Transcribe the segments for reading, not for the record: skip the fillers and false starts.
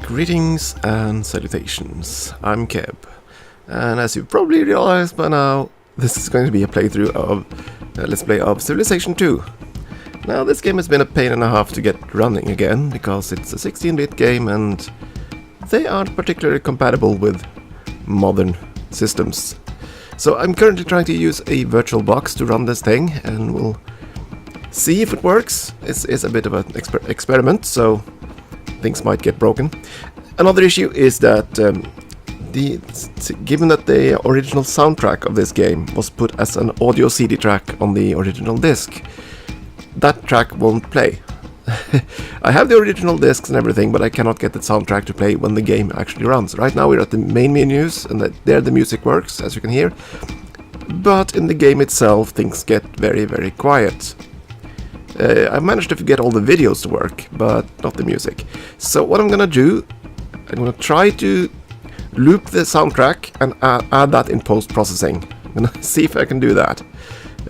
Greetings and salutations, I'm Keb, and as you've probably realized by now, this is going to be a playthrough of Let's Play of Civilization 2. Now this game has been a pain and a half to get running again, because it's a 16-bit game and they aren't particularly compatible with modern systems. So I'm currently trying to use a virtual box to run this thing, and we'll see if it works. It's a bit of an experiment, so things might get broken. Another issue is that given that the original soundtrack of this game was put as an audio CD track on the original disc, that track won't play. I have the original discs and everything, but I cannot get the soundtrack to play when the game actually runs. Right now we're at the main menus, and there the music works, as you can hear. But in the game itself, things get very, very quiet. I managed to get all the videos to work, but not the music. So what I'm gonna do, I'm gonna try to loop the soundtrack and add that in post-processing. I'm gonna see if I can do that.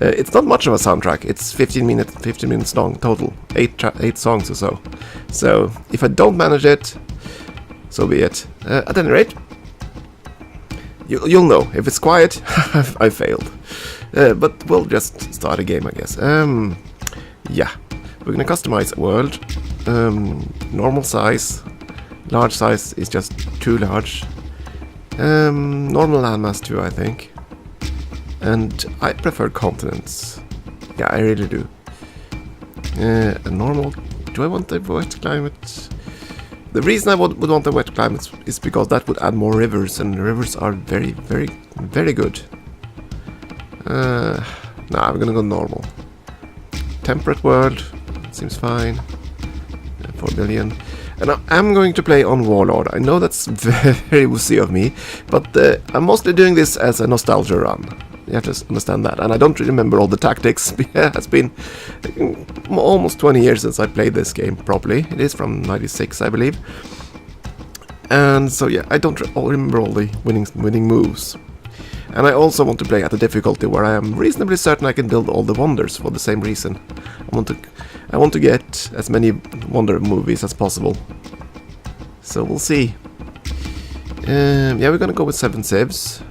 It's not much of a soundtrack. It's 15 minutes long total, 8 songs or so. So if I don't manage it, so be it. At any rate, you'll know if it's quiet. I failed. But we'll just start a game, I guess. Yeah, we're gonna customize a world. Normal size, large size is just too large. Normal landmass too, I think. And I prefer continents. Yeah, I really do. A normal. Do I want a wet climate? The reason I would want a wet climate is because that would add more rivers, and rivers are very, very, very good. Nah, I'm gonna go normal. Temperate world seems fine. 4 billion. And I'm going to play on Warlord. I know that's very wussy of me, but I'm mostly doing this as a nostalgia run. You have to understand that. And I don't remember all the tactics. It's been almost 20 years since I played this game properly. It is from 96, I believe. And so yeah, I don't remember all the winning moves. And I also want to play at a difficulty where I am reasonably certain I can build all the wonders for the same reason. I want to get as many wonder movies as possible. So we'll see. Yeah, we're gonna go with 7 civs.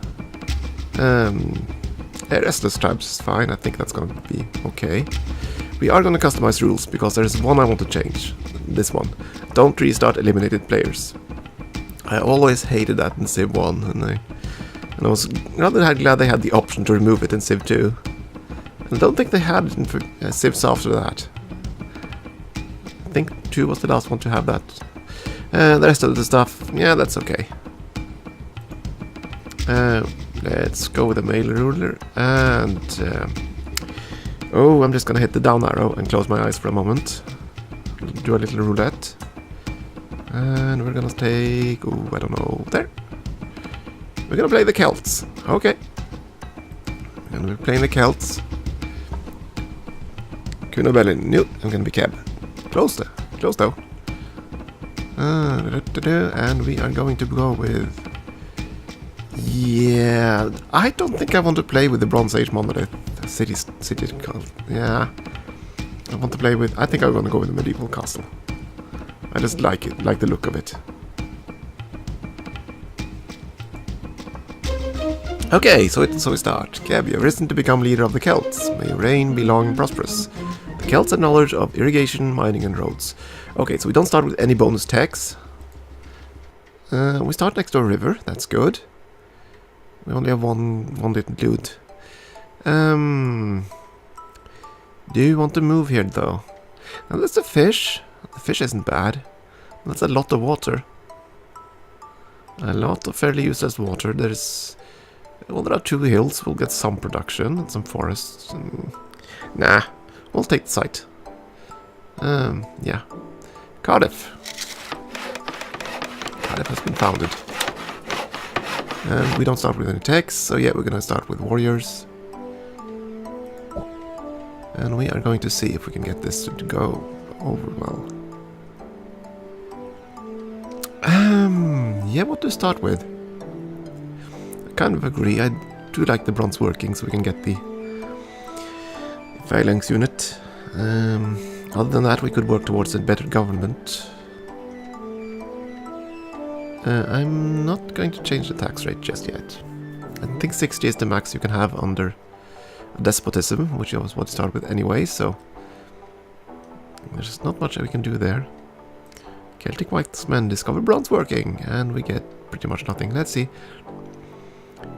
Restless tribes is fine. I think that's gonna be okay. We are gonna customize rules because there's one I want to change. This one. Don't restart eliminated players. I always hated that in Civ 1, and I was rather glad they had the option to remove it in Civ 2. And I don't think they had it in Civs after that. I think 2 was the last one to have that. The rest of the stuff, yeah, that's okay. Let's go with the male ruler, and oh, I'm just gonna hit the down arrow and close my eyes for a moment. Do a little roulette. And we're gonna take, oh, I don't know, there. We're gonna play the Celts. Okay. And we're playing the Celts. Kunobelin. No, I'm gonna be Keb. Close though. And we are going to go with... Yeah, I don't think I want to play with the Bronze Age monolith. City cult. Yeah. I want to play with... I think I'm gonna go with the medieval castle. I just like it, like the look of it. Okay, so we start. Keb, you have risen to become leader of the Celts. May your reign be long and prosperous. The Celts have knowledge of irrigation, mining and roads. Okay, so we don't start with any bonus techs. We start next to a river, that's good. We only have one little loot. Do you want to move here though? Now there's a fish. The fish isn't bad. That's a lot of water. A lot of fairly useless water. Well, there are 2 hills. We'll get some production and some forests. Nah, we'll take the site. Yeah. Cardiff. Cardiff has been founded. And we don't start with any techs, so yeah, we're gonna start with warriors. And we are going to see if we can get this to go over well. Yeah, what to start with? I kind of agree. I to like the bronze working so we can get the phalanx unit. Other than that, we could work towards a better government. I'm not going to change the tax rate just yet. I think 60 is the max you can have under despotism, which was what to start with anyway, so there's not much we can do there. Celtic white men discover bronze working, and we get pretty much nothing. Let's see.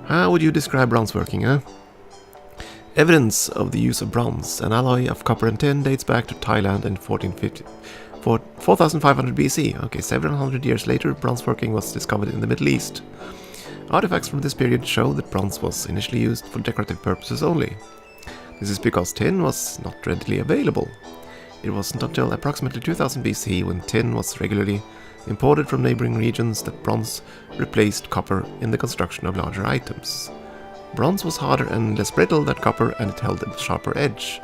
How would you describe bronze working, huh? Evidence of the use of bronze, an alloy of copper and tin, dates back to Thailand in 4500 BC. Okay, several hundred years later, bronze working was discovered in the Middle East. Artifacts from this period show that bronze was initially used for decorative purposes only. This is because tin was not readily available. It wasn't until approximately 2000 BC, when tin was regularly imported from neighboring regions, that bronze replaced copper in the construction of larger items. Bronze was harder and less brittle than copper, and it held a sharper edge.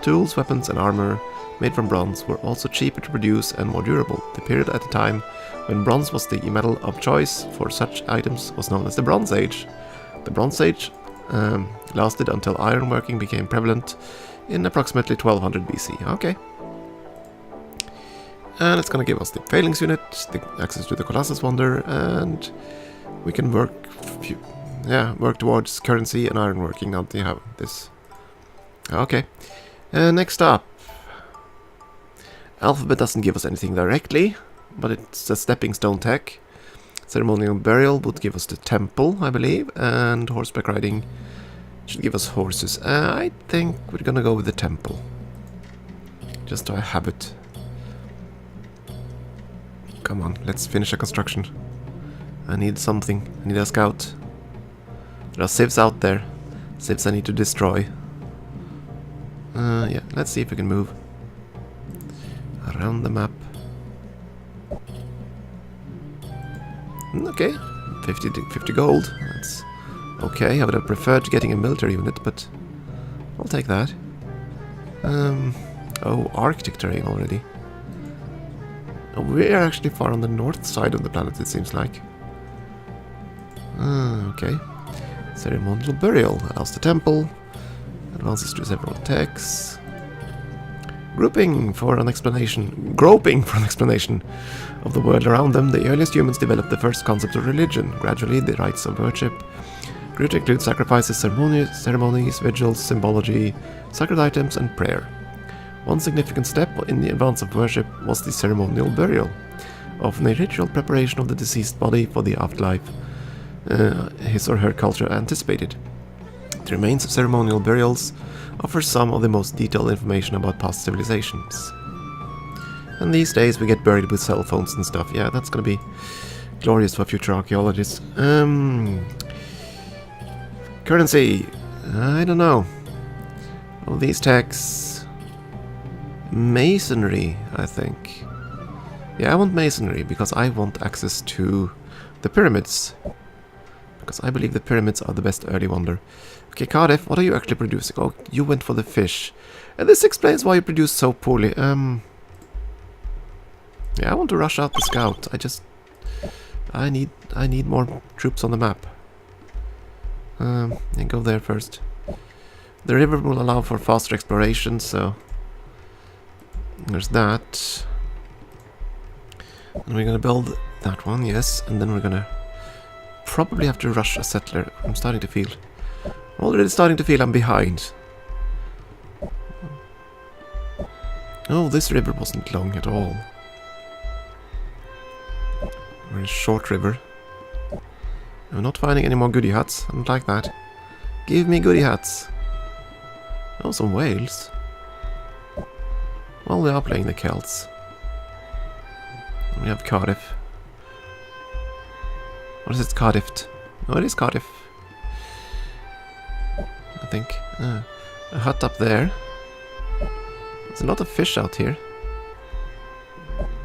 Tools, weapons, and armor made from bronze were also cheaper to produce and more durable. The period at the time when bronze was the metal of choice for such items was known as the Bronze Age. The Bronze Age lasted until ironworking became prevalent in approximately 1200 BC. Okay. And it's going to give us the phalanx unit, the access to the Colossus Wonder, and we can work towards currency and ironworking now that you have this. Okay. Next up. Alphabet doesn't give us anything directly, but it's a stepping stone tech. Ceremonial burial would give us the temple, I believe, and horseback riding should give us horses. I think we're gonna go with the temple, just to have it. Come on, let's finish the construction. I need something. I need a scout. There are civs out there. Civs I need to destroy. Yeah, let's see if we can move around the map. Okay, 50 gold. That's okay. I would have preferred getting a military unit, but I'll take that. Oh, Arctic terrain already. Oh, we're actually far on the north side of the planet, it seems like. Okay. Ceremonial burial allows the temple. Advances to several techs. Groping for an explanation of the world around them, the earliest humans developed the first concept of religion. Gradually, the rites of worship grew to include sacrifices, ceremonies, vigils, symbology, sacred items, and prayer. One significant step in the advance of worship was the ceremonial burial, often a ritual preparation of the deceased body for the afterlife his or her culture anticipated. The remains of ceremonial burials offer some of the most detailed information about past civilizations. And these days we get buried with cell phones and stuff. Yeah, that's gonna be glorious for future archaeologists. Currency. I don't know. All these techs. Masonry, I think. Yeah, I want masonry because I want access to the pyramids. Because I believe the pyramids are the best early wonder. Okay, Cardiff, what are you actually producing? Oh, you went for the fish. And this explains why you produce so poorly. Yeah, I want to rush out the scout. I need more troops on the map. And go there first. The river will allow for faster exploration, so there's that. And we're gonna build that one, yes, and then we're gonna probably have to rush a settler. I'm already starting to feel I'm behind. Oh, this river wasn't long at all. Very short river. I'm not finding any more goodie huts. I don't like that. Give me goodie huts. Oh, some whales. Well, we are playing the Celts. We have Cardiff. What is it? Cardiff? Oh, it is Cardiff. I think. A hut up there. There's a lot of fish out here.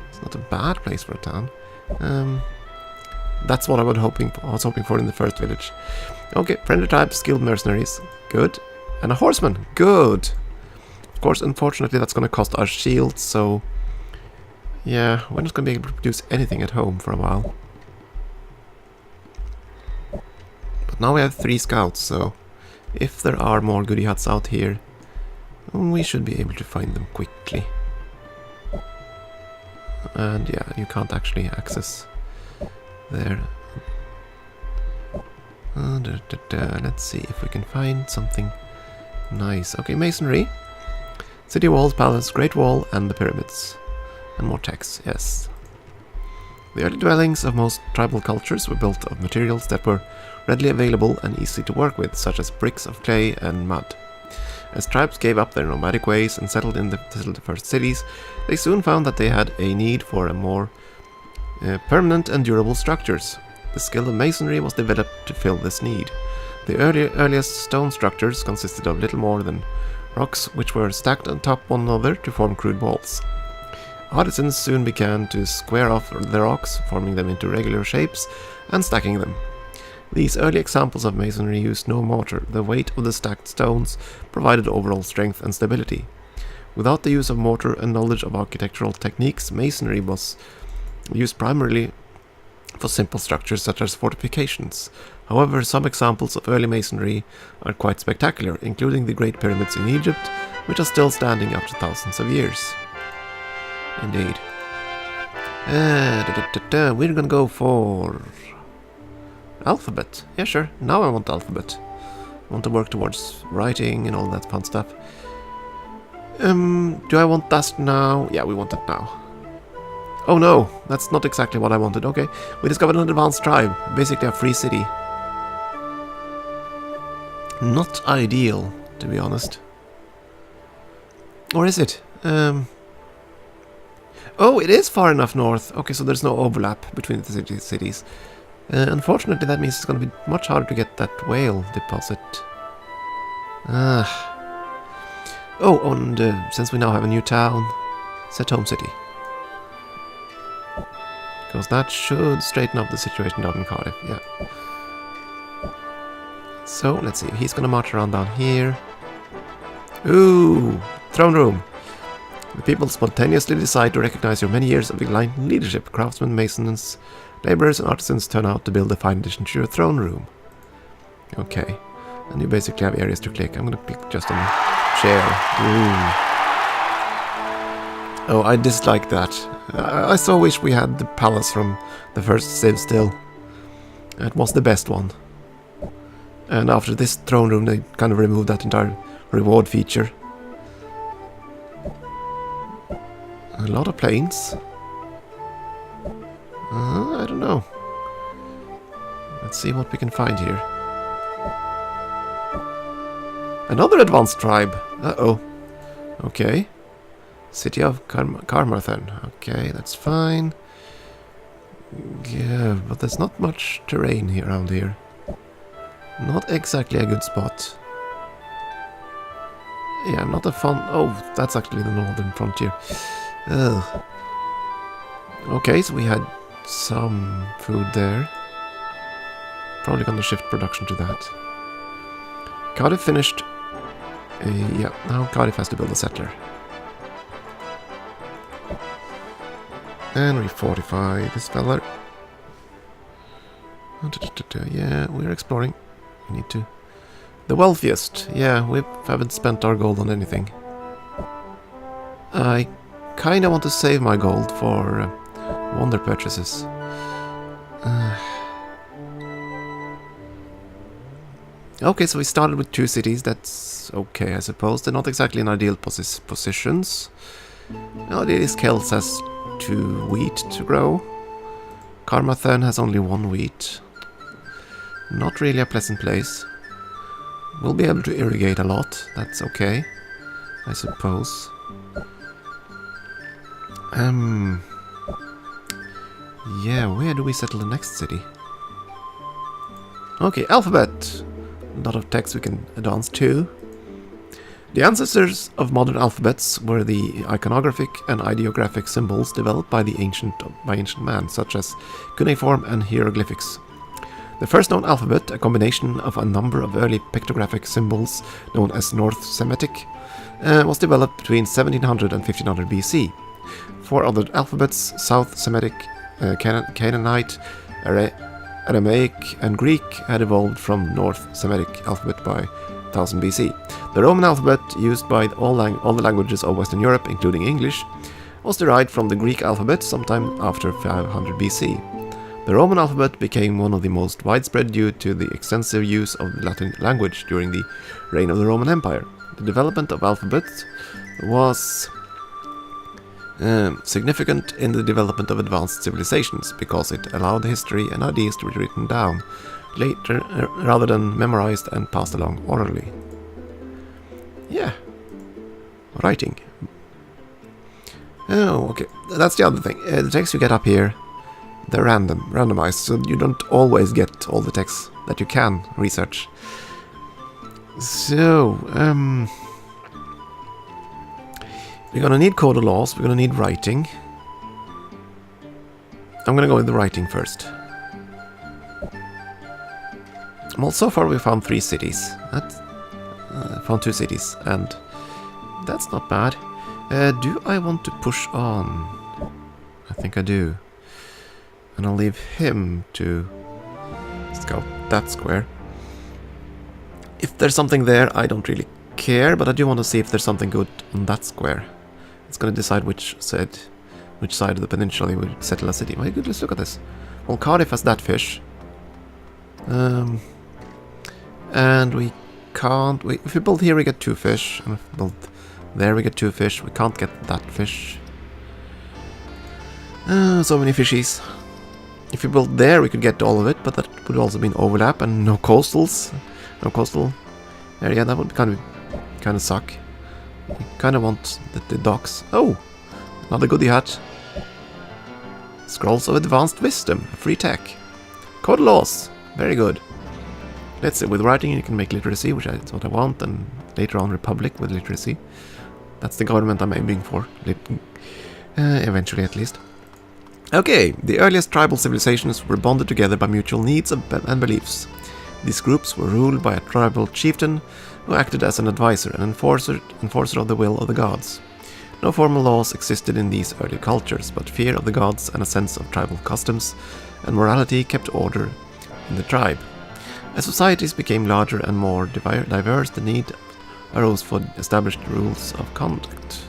It's not a bad place for a town. That's what I was hoping for in the first village. Okay, friendly tribe, skilled mercenaries. Good. And a horseman. Good. Of course, unfortunately, that's going to cost our shields, so yeah, we're not going to be able to produce anything at home for a while. But now we have 3 scouts, so if there are more goodie huts out here, we should be able to find them quickly. And yeah, you can't actually access there. Let's see if we can find something nice. Okay, masonry. City walls, palace, Great Wall, and the pyramids. And more text, yes. The early dwellings of most tribal cultures were built of materials that were readily available and easy to work with, such as bricks of clay and mud. As tribes gave up their nomadic ways and settled in the first cities, they soon found that they had a need for a more permanent and durable structures. The skill of masonry was developed to fill this need. The earliest stone structures consisted of little more than rocks which were stacked on top one another to form crude walls. Artisans soon began to square off the rocks, forming them into regular shapes and stacking them. These early examples of masonry used no mortar. The weight of the stacked stones provided overall strength and stability. Without the use of mortar and knowledge of architectural techniques, masonry was used primarily for simple structures such as fortifications. However, some examples of early masonry are quite spectacular, including the Great Pyramids in Egypt, which are still standing after thousands of years. Indeed. We're gonna go for alphabet. Yeah, sure. Now I want alphabet. I want to work towards writing and all that fun stuff. Do I want that now? Yeah, we want that now. Oh no, that's not exactly what I wanted. Okay, we discovered an advanced tribe. Basically a free city. Not ideal, to be honest. Or is it? Oh, it is far enough north. Okay, so there's no overlap between the cities. Unfortunately, that means it's going to be much harder to get that whale deposit. Oh, and since we now have a new town, set home city. Because that should straighten up the situation down in Cardiff, yeah. So, let's see, he's going to march around down here. Ooh, throne room. The people spontaneously decide to recognize your many years of enlightened leadership. Craftsmen, masons, laborers and artisans turn out to build a fine addition to your throne room. Okay, and you basically have areas to click. I'm going to pick just a chair. Ooh. Oh, I dislike that. I so wish we had the palace from the first Civ still. It was the best one. And after this throne room, they kind of removed that entire reward feature. A lot of planes. I don't know. Let's see what we can find here. Another advanced tribe. Uh-oh. Okay. City of Carmarthen. Okay, that's fine. Yeah, but there's not much terrain here around here. Not exactly a good spot. Yeah, not a fun... Oh, that's actually the northern frontier. Ugh. Okay, so we had some food there. Probably gonna shift production to that. Cardiff finished. Yeah, now Cardiff has to build a settler. And we fortify this fella. Yeah, we're exploring. We need to. The wealthiest. Yeah, we haven't spent our gold on anything. I kinda want to save my gold for wonder purchases. Okay, so we started with 2 cities. That's okay, I suppose. They're not exactly in ideal positions. Nowadays, Celts has 2 wheat to grow. Carmarthen has only 1 wheat. Not really a pleasant place. We'll be able to irrigate a lot. That's okay, I suppose. Yeah, where do we settle the next city? Okay, alphabet. A lot of text we can advance to. The ancestors of modern alphabets were the iconographic and ideographic symbols developed by ancient man, such as cuneiform and hieroglyphics. The first known alphabet, a combination of a number of early pictographic symbols known as North Semitic, was developed between 1700 and 1500 BC. 4 other alphabets, South Semitic, Canaanite, Aramaic and Greek had evolved from North Semitic alphabet by 1000 BC. The Roman alphabet, used by all the languages of Western Europe, including English, was derived from the Greek alphabet sometime after 500 BC. The Roman alphabet became one of the most widespread due to the extensive use of the Latin language during the reign of the Roman Empire. The development of alphabets was significant in the development of advanced civilizations because it allowed history and ideas to be written down later rather than memorized and passed along orally. Yeah. Writing. Oh, okay. That's the other thing. The text you get up here, they're randomized, so you don't always get all the texts that you can research. So, we're gonna need code of laws, we're gonna need writing. I'm gonna go with the writing first. Well, so far we found 3 cities. Found 2 cities, and that's not bad. Do I want to push on? I think I do. And I'll leave him to scout that square. If there's something there, I don't really care, but I do want to see if there's something good on that square. It's going to decide which side of the peninsula you would settle a city. My goodness, look at this. Well, Cardiff has that fish. And we can't... if we build here, we get 2 fish. And if we build there, we get 2 fish. We can't get that fish. So many fishies. If we build there, we could get all of it, but that would also mean overlap and no coastals. No coastal area. That would kind of suck. We kind of want the docks. Oh! Another goodie hat. Scrolls of Advanced Wisdom. Free tech. Code laws. Very good. Let's see, with writing you can make literacy, which is what I want, and later on Republic with literacy. That's the government I'm aiming for. Eventually, at least. Okay, the earliest tribal civilizations were bonded together by mutual needs and beliefs. These groups were ruled by a tribal chieftain who acted as an advisor and enforcer of the will of the gods. No formal laws existed in these early cultures, but fear of the gods and a sense of tribal customs and morality kept order in the tribe. As societies became larger and more diverse, the need arose for established rules of conduct.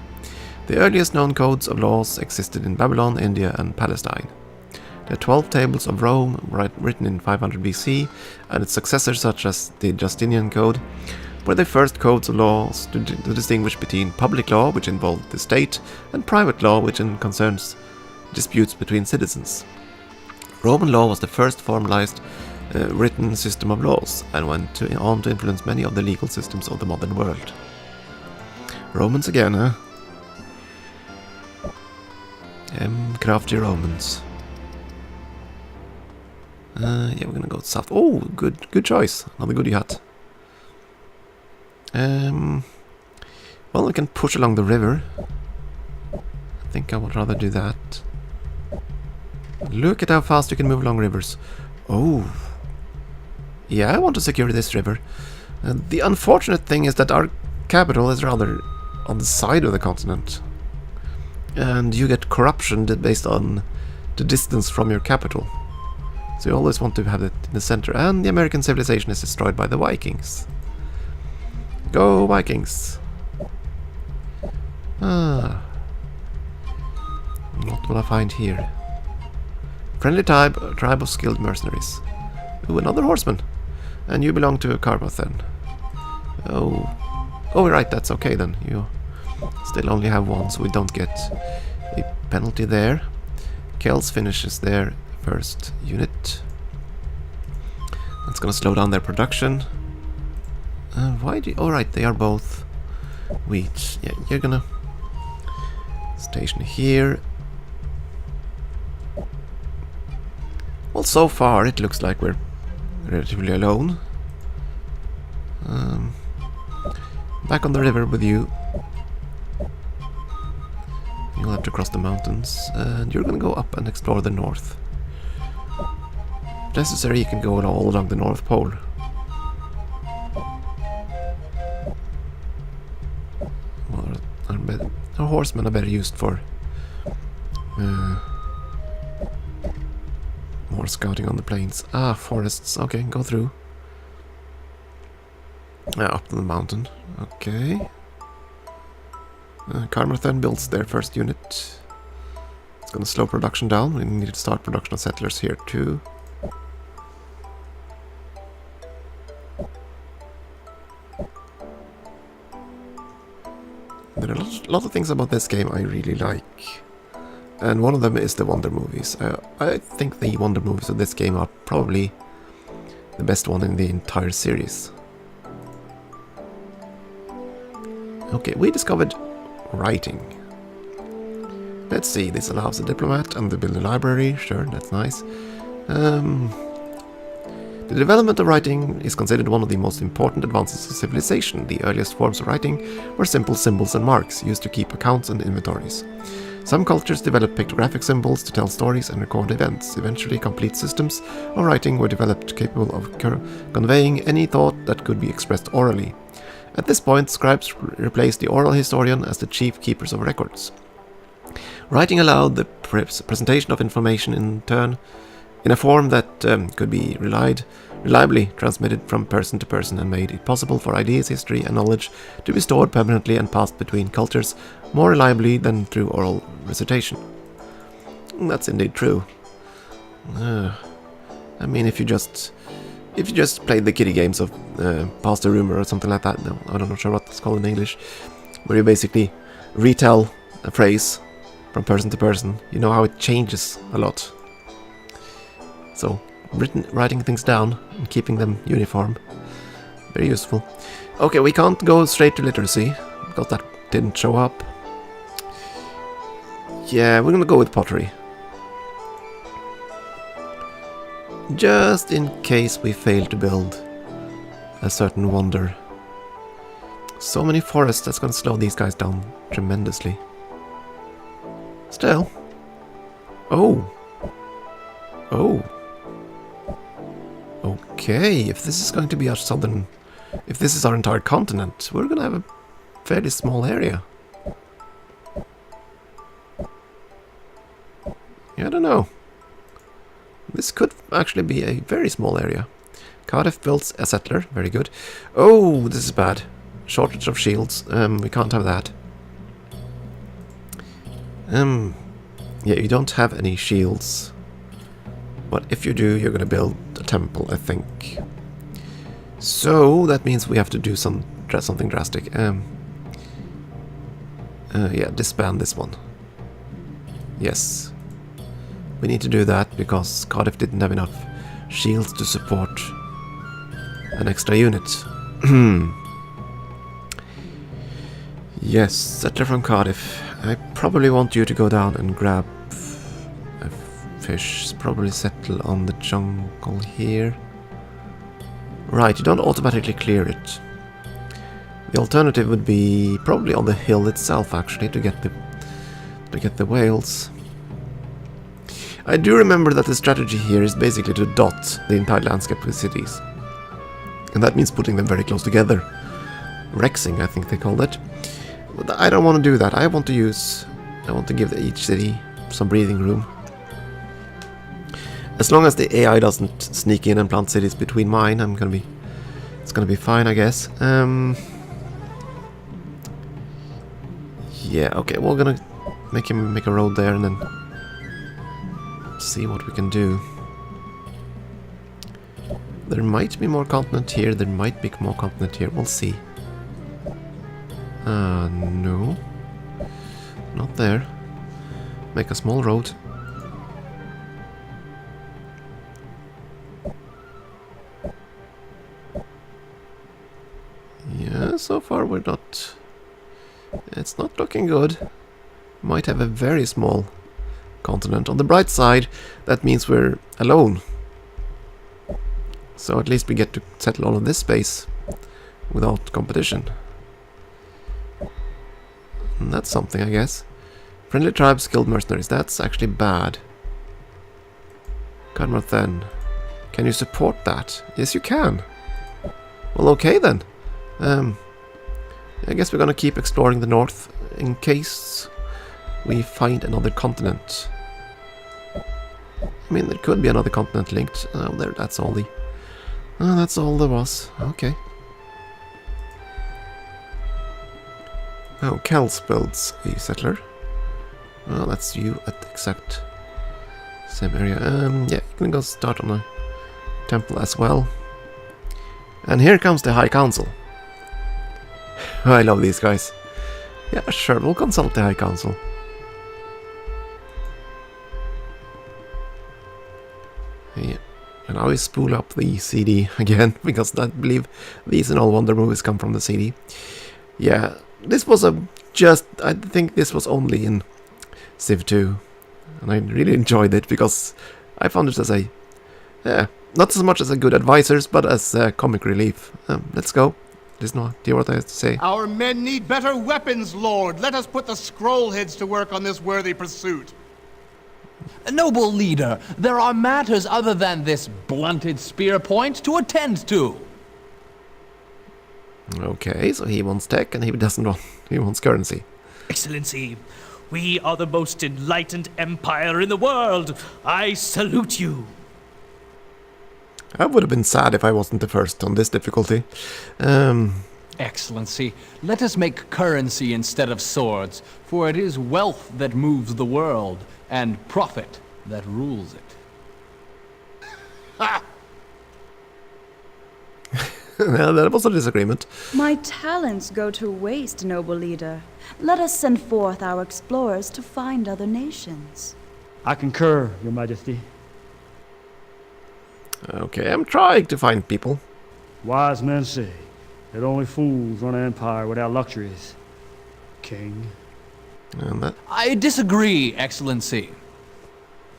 The earliest known codes of laws existed in Babylon, India, and Palestine. The 12 Tables of Rome, written in 500 BC, and its successors such as the Justinian Code, were the first codes of laws to distinguish between public law, which involved the state, and private law, which concerns disputes between citizens. Roman law was the first formalized written system of laws, and went on to influence many of the legal systems of the modern world. Romans again, huh? Crafty Romans. Yeah, we're gonna go south. Oh, good choice. Another goodie hat. Well, we can push along the river. I think I would rather do that. Look at how fast you can move along rivers. Oh. Yeah, I want to secure this river. The unfortunate thing is that our capital is rather on the side of the continent. And you get corruption based on the distance from your capital. So you always want to have it in the center. And the American civilization is destroyed by the Vikings. Go Vikings! What will I find here? Friendly tribe of skilled mercenaries. Ooh, another horseman. And you belong to Carboth then. Oh, right, that's okay then. You still only have 1, so we don't get a penalty there. Celts finishes their first unit. That's gonna slow down their production. Why do you... Oh, right, they are both wheat. Yeah, you're gonna station here. Well, so far it looks like we're relatively alone. Back on the river with you. You'll have to cross the mountains, and you're gonna go up and explore the north. If necessary, you can go all along the North Pole. Well, our horsemen are better used for more more scouting on the plains. Ah, forests. Okay, go through. Up to the mountain. Okay. Carmarthen builds their first unit. It's gonna slow production down. We need to start production of settlers here too. There are a lot of things about this game I really like. And one of them is the Wonder movies. I think the Wonder movies of this game are probably the best one in the entire series. Okay, we discovered writing. Let's see, this allows a diplomat and to build a library. Sure, that's nice. The development of writing is considered one of the most important advances of civilization. The earliest forms of writing were simple symbols and marks used to keep accounts and inventories. Some cultures developed pictographic symbols to tell stories and record events. Eventually, complete systems of writing were developed capable of conveying any thought that could be expressed orally. At this point, scribes replaced the oral historian as the chief keepers of records. Writing allowed the presentation of information in turn in a form that could be reliably transmitted from person to person and made it possible for ideas, history and knowledge to be stored permanently and passed between cultures more reliably than through oral recitation. That's indeed true. I mean, if you just played the kiddie games of Pass the Rumor or something like that, no, I'm not sure what it's called in English, where you basically retell a phrase from person to person, you know how it changes a lot. So, writing things down and keeping them uniform, very useful. Okay, we can't go straight to literacy, because that didn't show up. Yeah, we're gonna go with pottery. Just in case we fail to build a certain wonder. So many forests, that's gonna slow these guys down tremendously. Still. Oh. Okay, if this is going to be our southern... If this is our entire continent, we're gonna have a fairly small area. Yeah, I don't know. This could actually be a very small area. Cardiff builds a settler, very good. Oh, this is bad. Shortage of shields, we can't have that. Yeah, you don't have any shields. But if you do, you're gonna build a temple, I think. So, that means we have to do something drastic. Yeah, disband this one. Yes. We need to do that because Cardiff didn't have enough shields to support an extra unit. Yes, settler from Cardiff. I probably want you to go down and grab a fish. Probably settle on the jungle here. Right, you don't automatically clear it. The alternative would be probably on the hill itself, actually, to get the whales. I do remember that the strategy here is basically to dot the entire landscape with cities. And that means putting them very close together. Rexing, I think they called it. But I don't want to do that. I want to give each city some breathing room. As long as the AI doesn't sneak in and plant cities between mine, it's gonna be fine, I guess. Yeah, okay, we're gonna make him make a road there and then see what we can do. There might be more continent here, there might be more continent here, we'll see. No. Not there. Make a small road. Yeah, so far we're not... It's not looking good. Might have a very small continent. On the bright side, that means we're alone. So at least we get to settle all of this space without competition. And that's something, I guess. Friendly tribes, skilled mercenaries. That's actually bad. Carmarthen. Can you support that? Yes, you can. Well, okay then. I guess we're gonna keep exploring the north in case we find another continent. I mean, there could be another continent linked. Oh, there, that's all the... Oh, that's all there was. Okay. Oh, Celts builds a settler. Well, that's you at the exact same area. Yeah, you can go start on a temple as well. And here comes the High Council. I love these guys. Yeah, sure, we'll consult the High Council. Yeah, and I will spool up the CD again, because I believe these and all Wonder movies come from the CD. Yeah, this was I think this was only in Civ 2, and I really enjoyed it, because I found it as a, not so much as a good advisors, but as a comic relief. Let's go. Listen, do you hear what I have to say? Our men need better weapons, Lord. Let us put the scroll heads to work on this worthy pursuit. Noble leader, there are matters other than this blunted spear point to attend to. Okay, so he wants tech and he doesn't want, he wants currency. Excellency, we are the most enlightened empire in the world. I salute you. I would have been sad if I wasn't the first on this difficulty. Excellency, let us make currency instead of swords, for it is wealth that moves the world, and profit that rules it. Ha! Well, that was a disagreement. My talents go to waste, noble leader. Let us send forth our explorers to find other nations. I concur, Your Majesty. Okay, I'm trying to find people. Wise men say that only fools run an empire without luxuries, King. And that, I disagree, Excellency.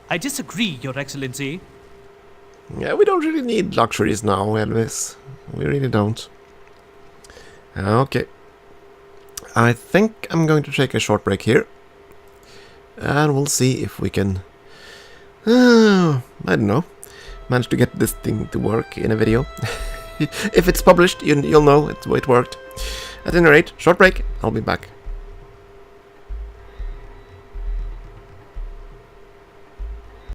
I disagree, Your Excellency. yeah, we don't really need luxuries now, Elvis. We really don't. Okay. I think I'm going to take a short break here. And we'll see if we can... I don't know. Manage to get this thing to work in a video. If it's published, you'll know it worked. At any rate, short break. I'll be back.